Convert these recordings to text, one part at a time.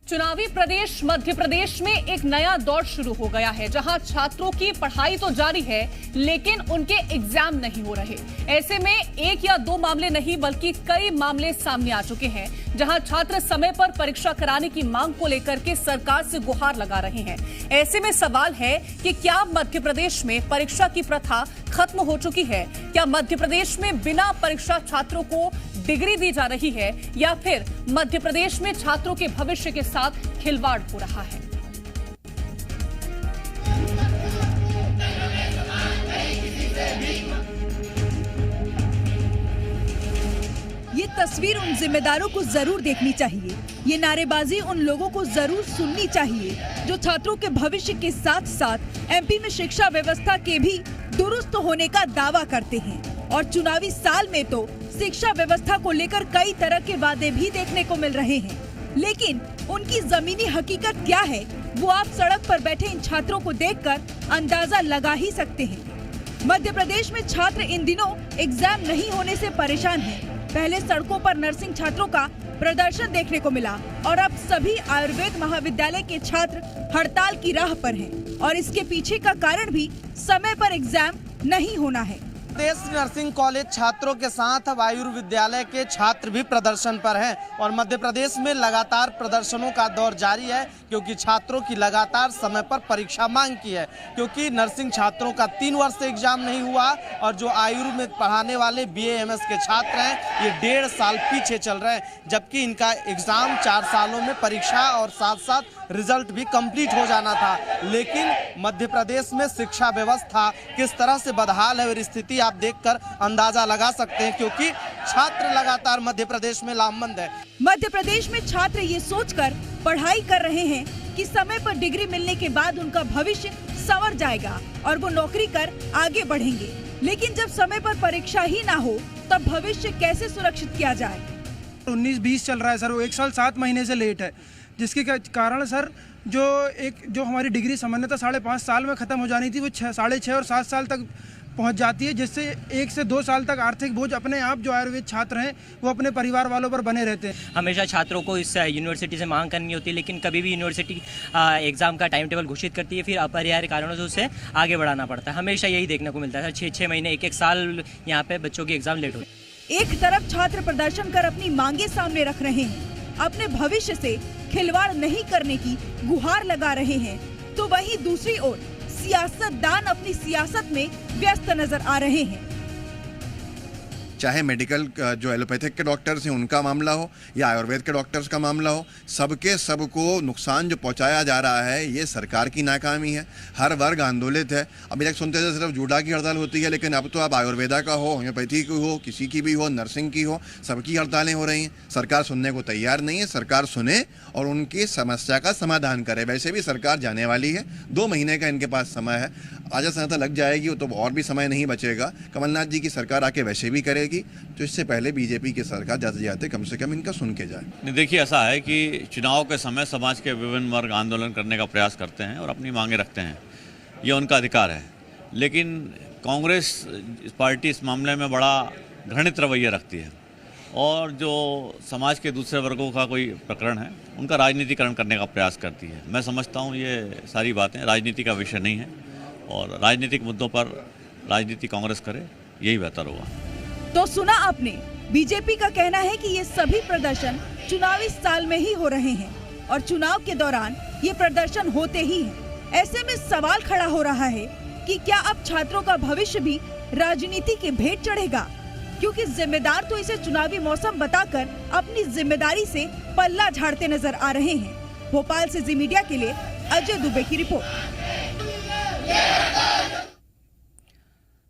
चुनावी प्रदेश मध्य प्रदेश में एक नया दौर शुरू हो गया है, जहां छात्रों की पढ़ाई तो जारी है लेकिन उनके एग्जाम नहीं हो रहे। ऐसे में एक या दो मामले नहीं बल्कि कई मामले सामने आ चुके हैं, जहां छात्र समय पर परीक्षा कराने की मांग को लेकर के सरकार से गुहार लगा रहे हैं। ऐसे में सवाल है कि क्या मध्य प्रदेश में परीक्षा की प्रथा खत्म हो चुकी है? क्या मध्य प्रदेश में बिना परीक्षा छात्रों को डिग्री दी जा रही है, या फिर मध्य प्रदेश में छात्रों के भविष्य के साथ खिलवाड़ हो रहा है? ये तस्वीर उन जिम्मेदारों को जरूर देखनी चाहिए। ये नारेबाजी उन लोगों को जरूर सुननी चाहिए जो छात्रों के भविष्य के साथ साथ एमपी में शिक्षा व्यवस्था के भी दुरुस्त होने का दावा करते हैं। और चुनावी साल में तो शिक्षा व्यवस्था को लेकर कई तरह के वादे भी देखने को मिल रहे हैं, लेकिन उनकी जमीनी हकीकत क्या है वो आप सड़क पर बैठे इन छात्रों को देखकर अंदाजा लगा ही सकते हैं। मध्य प्रदेश में छात्र इन दिनों एग्जाम नहीं होने से परेशान हैं। पहले सड़कों पर नर्सिंग छात्रों का प्रदर्शन देखने को मिला और अब सभी आयुर्वेद महाविद्यालय के छात्र हड़ताल की राह पर हैं। और इसके पीछे का कारण भी समय पर एग्जाम नहीं होना है। प्रदेश नर्सिंग कॉलेज छात्रों के साथ अब आयुर्विद्यालय के छात्र भी प्रदर्शन पर हैं और मध्य प्रदेश में लगातार प्रदर्शनों का दौर जारी है, क्योंकि छात्रों की लगातार समय पर परीक्षा मांग की है। क्योंकि नर्सिंग छात्रों का 3 वर्ष से एग्जाम नहीं हुआ और जो आयुर्वेद पढ़ाने वाले BA-MS के छात्र हैं ये 1.5 साल पीछे चल रहे हैं, जबकि इनका एग्जाम 4 सालों में परीक्षा और साथ साथ रिजल्ट भी कंप्लीट हो जाना था। लेकिन मध्य प्रदेश में शिक्षा व्यवस्था किस तरह से बदहाल है और स्थिति आप देखकर अंदाजा लगा सकते हैं, क्योंकि छात्र लगातार मध्य प्रदेश में लामबंद है। मध्य प्रदेश में छात्र ये सोचकर पढ़ाई कर रहे हैं कि समय पर डिग्री मिलने के बाद उनका भविष्य संवर जाएगा और वो नौकरी कर आगे बढ़ेंगे। लेकिन जब समय पर परीक्षा ही ना हो तब भविष्य कैसे सुरक्षित किया जाए? 19-20 चल रहा है सर, वो 1 साल 7 महीने से लेट है, जिसके कारण सर जो हमारी डिग्री सामान्यतः 5.5 साल में ख़त्म हो जानी थी वो 6.5 और 7 साल तक पहुंच जाती है, जिससे 1 से 2 साल तक आर्थिक बोझ अपने आप जो आयुर्वेद छात्र हैं वो अपने परिवार वालों पर बने रहते हैं। हमेशा छात्रों को इस यूनिवर्सिटी से मांग करनी होती है, लेकिन कभी भी यूनिवर्सिटी एग्जाम का टाइम टेबल घोषित करती है, फिर अपरिहार्य कारणों से उसे आगे बढ़ाना पड़ता है। हमेशा यही देखने को मिलता है सर, 6-6 महीने 1-1 साल यहाँ पे बच्चों की एग्जाम लेट होती है। एक तरफ छात्र प्रदर्शन कर अपनी मांगे सामने रख रहे हैं, अपने भविष्य से खिलवाड़ नहीं करने की गुहार लगा रहे हैं, तो वहीं दूसरी ओर सियासतदान अपनी सियासत में व्यस्त नजर आ रहे हैं। चाहे मेडिकल जो एलोपैथिक के डॉक्टर्स हैं उनका मामला हो या आयुर्वेद के डॉक्टर्स का मामला हो, सबको नुकसान जो पहुंचाया जा रहा है ये सरकार की नाकामी है। हर वर्ग आंदोलित है। अभी तक सुनते थे सिर्फ जूडा की हड़ताल होती है, लेकिन अब तो अब आयुर्वेदा का हो, होम्योपैथी की हो, किसी की भी हो, नर्सिंग की हो, सबकी हड़तालें हो रही हैं। सरकार सुनने को तैयार नहीं है। सरकार सुने और उनकी समस्या का समाधान करे। वैसे भी सरकार जाने वाली है, 2 महीने का इनके पास समय है। आजा संहिता लग जाएगी तो और भी समय नहीं बचेगा। कमलनाथ जी की सरकार आके वैसे भी करेगी, तो इससे पहले बीजेपी की सरकार जाते जाते कम से कम इनका सुन के जाए। देखिए, ऐसा है कि चुनाव के समय समाज के विभिन्न वर्ग आंदोलन करने का प्रयास करते हैं और अपनी मांगे रखते हैं, ये उनका अधिकार है। लेकिन कांग्रेस पार्टी इस मामले में बड़ा घृणित रवैया रखती है और जो समाज के दूसरे वर्गों का कोई प्रकरण है उनका राजनीतिकरण करने का प्रयास करती है। मैं समझता हूँ ये सारी बातें राजनीति का विषय नहीं है और राजनीतिक मुद्दों पर राजनीति कांग्रेस करे, यही बेहतर होगा। तो सुना आपने, बीजेपी का कहना है कि ये सभी प्रदर्शन चुनावी साल में ही हो रहे हैं और चुनाव के दौरान ये प्रदर्शन होते ही हैं। ऐसे में सवाल खड़ा हो रहा है कि क्या अब छात्रों का भविष्य भी राजनीति के भेंट चढ़ेगा? क्योंकि जिम्मेदार तो इसे चुनावी मौसम बताकर अपनी जिम्मेदारी से पल्ला झाड़ते नजर आ रहे हैं। भोपाल से जी मीडिया के लिए अजय दुबे की रिपोर्ट।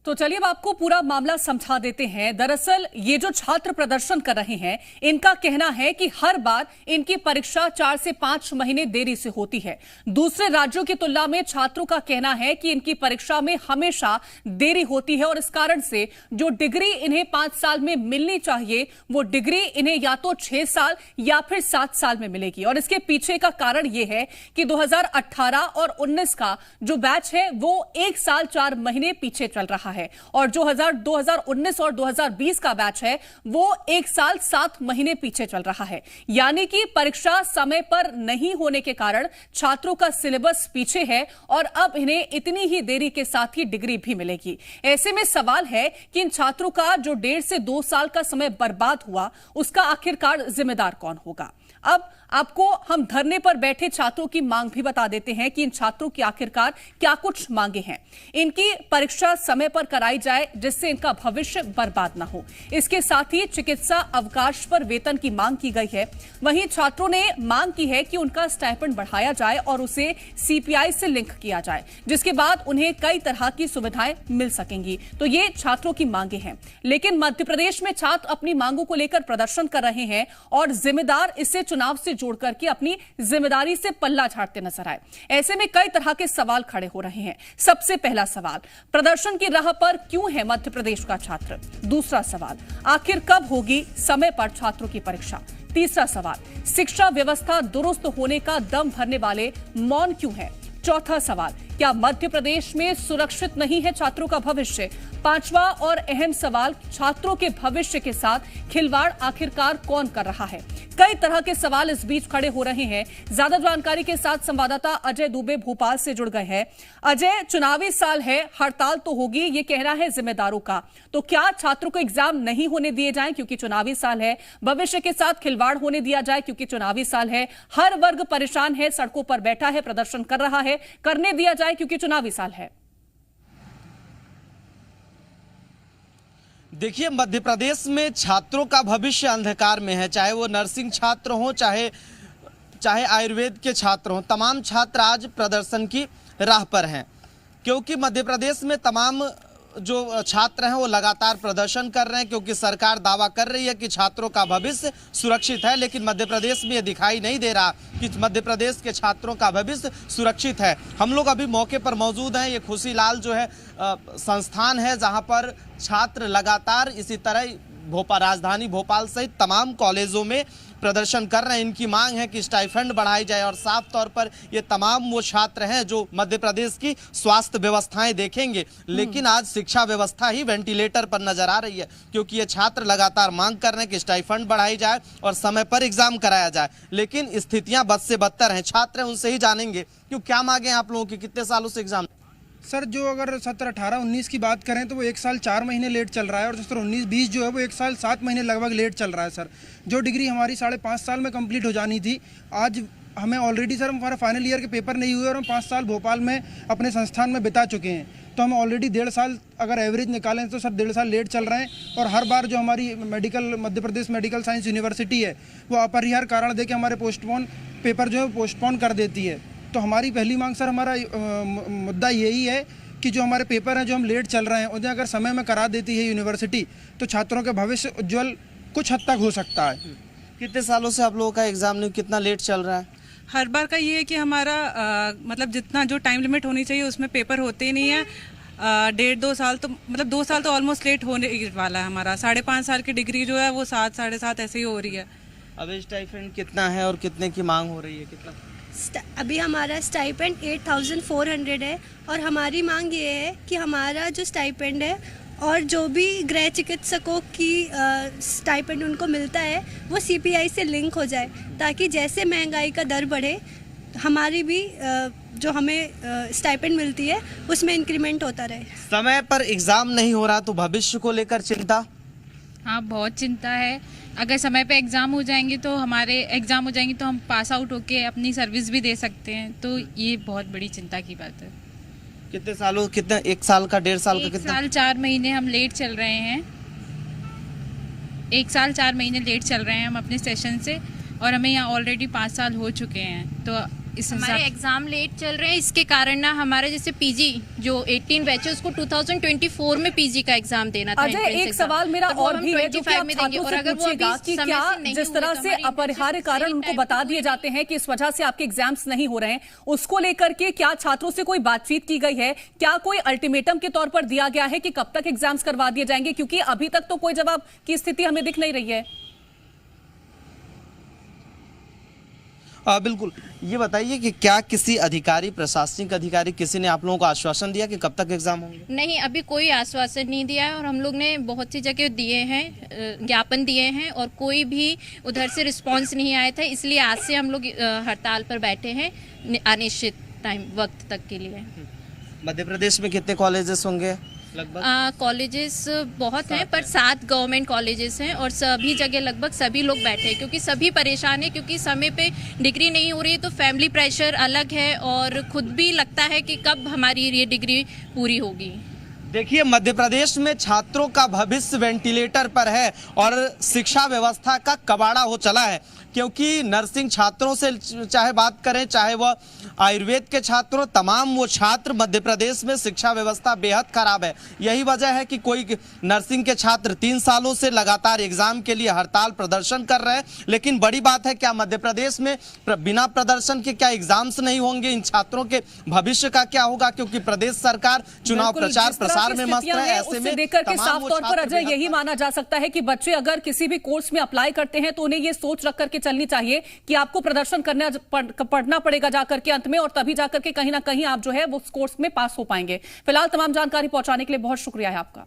तो चलिए अब आपको पूरा मामला समझा देते हैं। दरअसल ये जो छात्र प्रदर्शन कर रहे हैं, इनका कहना है कि हर बार इनकी परीक्षा 4 से 5 महीने देरी से होती है। दूसरे राज्यों की तुलना में छात्रों का कहना है कि इनकी परीक्षा में हमेशा देरी होती है और इस कारण से जो डिग्री इन्हें 5 साल में मिलनी चाहिए वो डिग्री इन्हें या तो 6 साल या फिर 7 साल में मिलेगी। और इसके पीछे का कारण ये है कि 2018 और 19 का जो बैच है वो 1 साल 4 महीने पीछे चल रहा है। है और जो 2019 और 2020 का बैच है वो 1 साल 7 महीने पीछे चल रहा है। यानी कि परीक्षा समय पर नहीं होने के कारण छात्रों का सिलेबस पीछे है और अब इन्हें इतनी ही देरी के साथ ही डिग्री भी मिलेगी। ऐसे में सवाल है कि इन छात्रों का जो 1.5 से 2 साल का समय बर्बाद हुआ उसका आखिरकार जिम्मेदार कौन होगा। अब आपको हम धरने पर बैठे छात्रों की मांग भी बता देते हैं कि इन छात्रों की आखिरकार क्या कुछ मांगे हैं। इनकी परीक्षा समय पर कराई जाए जिससे इनका भविष्य बर्बाद न हो। इसके साथ ही चिकित्सा अवकाश पर वेतन की मांग की गई है। वहीं छात्रों ने मांग की है कि उनका स्टाइपेंड बढ़ाया जाए और उसे सीपीआई से लिंक किया जाए, जिसके बाद उन्हें कई तरह की सुविधाएं मिल सकेंगी। तो ये छात्रों की मांगे हैं, लेकिन मध्य प्रदेश में छात्र अपनी मांगों को लेकर प्रदर्शन कर रहे हैं और जिम्मेदार इससे चुनाव से जोड़ करके अपनी जिम्मेदारी से पल्ला झाड़ते नजर आए। ऐसे में कई तरह के सवाल खड़े हो रहे हैं। सबसे पहला सवाल, प्रदर्शन की राह पर क्यों है मध्य प्रदेश का छात्र? दूसरा सवाल, आखिर कब होगी समय पर छात्रों की परीक्षा? तीसरा सवाल, शिक्षा व्यवस्था दुरुस्त होने का दम भरने वाले मौन क्यों है? चौथा सवाल, क्या मध्य प्रदेश में सुरक्षित नहीं है छात्रों का भविष्य? पांचवा और अहम सवाल, छात्रों के भविष्य के साथ खिलवाड़ आखिरकार कौन कर रहा है? कई तरह के सवाल इस बीच खड़े हो रहे हैं। ज्यादा जानकारी के साथ संवाददाता अजय दुबे भोपाल से जुड़ गए हैं। अजय, चुनावी साल है, हड़ताल तो होगी, ये कहना है जिम्मेदारों का, तो क्या छात्रों को एग्जाम नहीं होने दिए जाएं क्योंकि चुनावी साल है? भविष्य के साथ खिलवाड़ होने दिया जाए क्योंकि चुनावी साल है? हर वर्ग परेशान है, सड़कों पर बैठा है, प्रदर्शन कर रहा है, करने दिया जाए क्योंकि चुनावी साल है? देखिए, मध्य प्रदेश में छात्रों का भविष्य अंधकार में है। चाहे वो नर्सिंग छात्र हों, चाहे आयुर्वेद के छात्र हों, तमाम छात्र आज प्रदर्शन की राह पर हैं, क्योंकि मध्य प्रदेश में तमाम जो छात्र हैं वो लगातार प्रदर्शन कर रहे हैं, क्योंकि सरकार दावा कर रही है कि छात्रों का भविष्य सुरक्षित है, लेकिन मध्य प्रदेश में ये दिखाई नहीं दे रहा कि मध्य प्रदेश के छात्रों का भविष्य सुरक्षित है। हम लोग अभी मौके पर मौजूद हैं। ये खुशीलाल जो है संस्थान है जहां पर छात्र लगातार इसी तरह राजधानी भोपाल सहित तमाम कॉलेजों में प्रदर्शन कर रहे हैं। इनकी मांग है कि स्टाइफंड बढ़ाई जाए और साफ तौर पर ये तमाम वो छात्र हैं जो मध्य प्रदेश की स्वास्थ्य व्यवस्थाएं देखेंगे, लेकिन आज शिक्षा व्यवस्था ही वेंटिलेटर पर नजर आ रही है, क्योंकि ये छात्र लगातार मांग कर रहे हैं कि स्टाइफंड बढ़ाई जाए और समय पर एग्जाम कराया जाए, लेकिन स्थितियां बद से बदतर हैं। छात्र हैं, उनसे ही जानेंगे क्यों, क्या मांगे आप लोगों की, कितने सालों से एग्जाम? सर, जो अगर 17, 18, 19 की बात करें तो वो 1 साल 4 महीने लेट चल रहा है और 17, 19, 20 जो है वो 1 साल 7 महीने लगभग लेट चल रहा है। सर, जो डिग्री हमारी 5.5 साल में कंप्लीट हो जानी थी, आज हमें ऑलरेडी सर हमारा फाइनल ईयर के पेपर नहीं हुए और हम 5 साल भोपाल में अपने संस्थान में बिता चुके हैं, तो हम ऑलरेडी 1.5 साल अगर एवरेज निकालें तो सर 1.5 साल लेट चल रहे हैं। और हर बार जो हमारी Madhya Pradesh medical science university है वो अपरिहार्य कारण दे के हमारे पेपर जो है पोस्टपोन कर देती है। तो हमारी पहली मांग सर, हमारा मुद्दा यही है कि जो हमारे पेपर हैं जो हम लेट चल रहे हैं उन्हें अगर समय में करा देती है यूनिवर्सिटी तो छात्रों का भविष्य उज्जवल कुछ हद तक हो सकता है। कितने सालों से आप लोगों का एग्जाम नहीं, कितना लेट चल रहा है? हर बार का ये है कि हमारा मतलब जितना जो टाइम लिमिट होनी चाहिए उसमें पेपर होते ही नहीं है। 1.5-2 साल तो मतलब 2 साल तो ऑलमोस्ट लेट होने वाला है हमारा। 5.5 साल की डिग्री जो है वो 7, 7.5 ऐसे ही हो रही है। अब स्टाइपेंड कितना है और कितने की मांग हो रही है? कितना? अभी हमारा स्टाइपेंड 8400 है और हमारी मांग ये है कि हमारा जो स्टाइपेंड है और जो भी गृह चिकित्सकों की स्टाइपेंड उनको मिलता है वो सीपीआई से लिंक हो जाए, ताकि जैसे महंगाई का दर बढ़े हमारी भी जो हमें स्टाइपेंड मिलती है उसमें इंक्रीमेंट होता रहे। समय पर एग्जाम नहीं हो रहा तो भविष्य को लेकर चिंता? हाँ, बहुत चिंता है। अगर समय पे एग्ज़ाम हो जाएंगे तो हम पास आउट होके अपनी सर्विस भी दे सकते हैं, तो ये बहुत बड़ी चिंता की बात है। कितने 1 साल का, 1.5 साल का, कितना? 1 साल 4 महीने हम लेट चल रहे हैं। 1 साल 4 महीने लेट चल रहे हैं हम अपने सेशन से, और हमें यहाँ ऑलरेडी 5 साल हो चुके हैं, तो इस हमारे एग्जाम लेट चल रहे हैं। इसके कारण ना हमारे जैसे पीजी जो 18 बैच है उसको 2024 में पीजी का एग्जाम देना था। अजय, एक सवाल मेरा और भी है जो कि आप छात्रों से पूछिएगा कि क्या जिस तरह से अपरिहार्य कारण उनको बता दिए जाते हैं कि इस वजह से आपके एग्जाम्स नहीं हो रहे हैं, उसको लेकर के क्या छात्रों से कोई बातचीत की गई है? क्या कोई अल्टीमेटम के तौर पर दिया गया है कि कब तक एग्जाम्स करवा दिए जाएंगे? क्योंकि अभी तक तो कोई जवाब की स्थिति हमें दिख नहीं रही है। बिल्कुल, ये बताइए कि क्या किसी अधिकारी, प्रशासनिक अधिकारी, किसी ने आप लोगों को आश्वासन दिया कि कब तक एग्जाम होंगे? नहीं, अभी कोई आश्वासन नहीं दिया है और हम लोग ने बहुत सी जगह दिए हैं, ज्ञापन दिए हैं और कोई भी उधर से रिस्पांस नहीं आया था, इसलिए आज से हम लोग हड़ताल पर बैठे हैं अनिश्चित टाइम वक्त तक के लिए। मध्य प्रदेश में कितने कॉलेजेस होंगे लगभग? कॉलेजेस बहुत हैं, पर 7 गवर्नमेंट कॉलेजेस हैं और सभी जगह लगभग सभी लोग बैठे हैं क्योंकि सभी परेशान हैं, क्योंकि समय पे डिग्री नहीं हो रही है तो फैमिली प्रेशर अलग है और खुद भी लगता है कि कब हमारी ये डिग्री पूरी होगी। देखिए, मध्य प्रदेश में छात्रों का भविष्य वेंटिलेटर पर है और शिक्षा व्यवस्था का कबाड़ा हो चला है, क्योंकि नर्सिंग छात्रों से चाहे बात करें, चाहे वह आयुर्वेद के छात्रों, तमाम वो छात्र, मध्य प्रदेश में शिक्षा व्यवस्था बेहद खराब है। यही वजह है कि कोई नर्सिंग के छात्र 3 सालों से लगातार एग्जाम के लिए हड़ताल प्रदर्शन कर रहे हैं। लेकिन बड़ी बात है, क्या मध्य प्रदेश में बिना प्रदर्शन के क्या एग्जाम्स नहीं होंगे? इन छात्रों के भविष्य का क्या होगा? क्योंकि प्रदेश सरकार चुनाव प्रचार प्रसार में मस्त है। ऐसे में देखकर के साफ तौर पर अजय यही माना जा सकता है कि बच्चे अगर किसी भी कोर्स में अप्लाई करते हैं तो उन्हें ये सोच रख करके चलनी चाहिए कि आपको प्रदर्शन पढ़ना पड़ेगा जाकर के अंत में, और तभी जाकर के कहीं ना कहीं आप जो है वो कोर्स में पास हो पाएंगे। फिलहाल तमाम जानकारी पहुंचाने के लिए बहुत शुक्रिया है आपका।